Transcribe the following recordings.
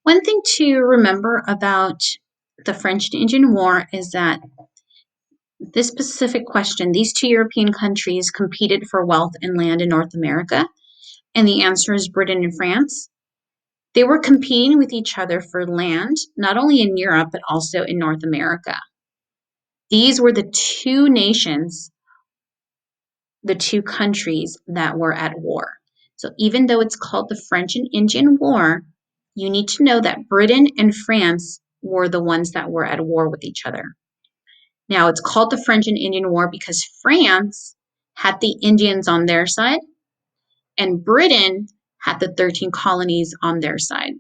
One thing to remember about the French and Indian War is that this specific question, these two European countries competed for wealth and land in North America, and the answer is Britain and France. They were competing with each other for land, not only in Europe, but also in North America. These were the two nations, the two countries that were at war. So even though it's called the French and Indian War, you need to know that Britain and France were the ones that were at war with each other. Now, it's called the French and Indian War because France had the Indians on their side, and Britain had the 13 colonies on their side.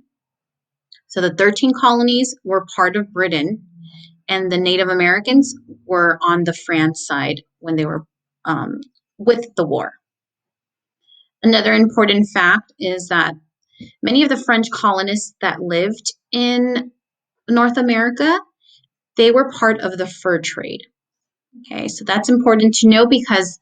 So the 13 colonies were part of Britain, and the Native Americans were on the France side when they were with the war. Another important fact is that many of the French colonists that lived in North America, they were part of the fur trade. Okay, so that's important to know because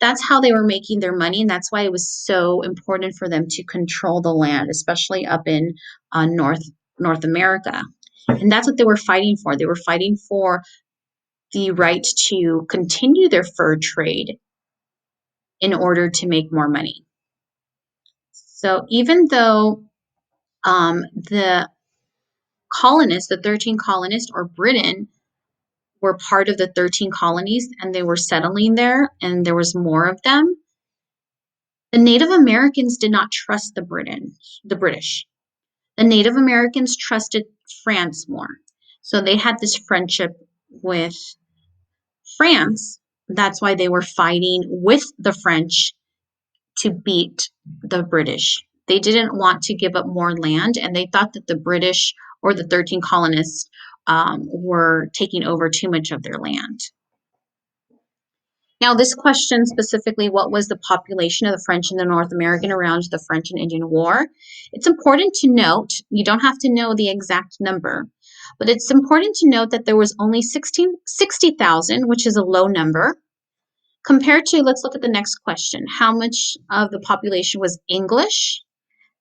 that's how they were making their money, and that's why it was so important for them to control the land, especially up in North America. And that's what they were fighting for. They were fighting for the right to continue their fur trade in order to make more money. So even though the colonists, the 13 colonists or Britain, were part of the 13 colonies and they were settling there and there was more of them, the Native Americans did not trust the British. The Native Americans trusted France more. So they had this friendship with France. That's why they were fighting with the French to beat the British. They didn't want to give up more land, and they thought that the British or the 13 colonists were taking over too much of their land. Now, this question specifically, what was the population of the French and the North American around the French and Indian War? It's important to note, you don't have to know the exact number, but it's important to note that there was only 60,000, which is a low number, compared to, let's look at the next question. How much of the population was English?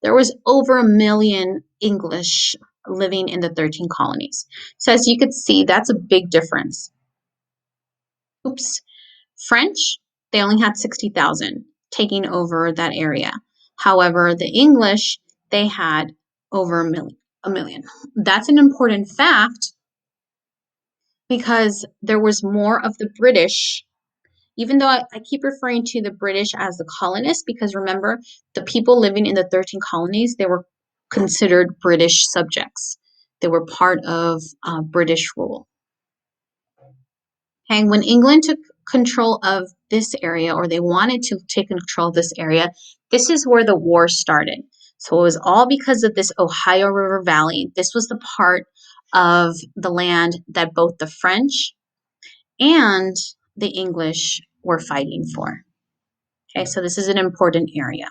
There was over 1 million English living in the 13 colonies. So as you could see, that's a big difference. Oops. French, they only had 60,000 taking over that area. However, the English, they had over a million. That's an important fact because there was more of the British, even though I keep referring to the British as the colonists, because remember, the people living in the 13 colonies, they were considered British subjects. They were part of British rule. Okay, when England took control of this area, or they wanted to take control of this area, this is where the war started. So it was all because of this Ohio River Valley. This was the part of the land that both the French and the English were fighting for. Okay, so this is an important area.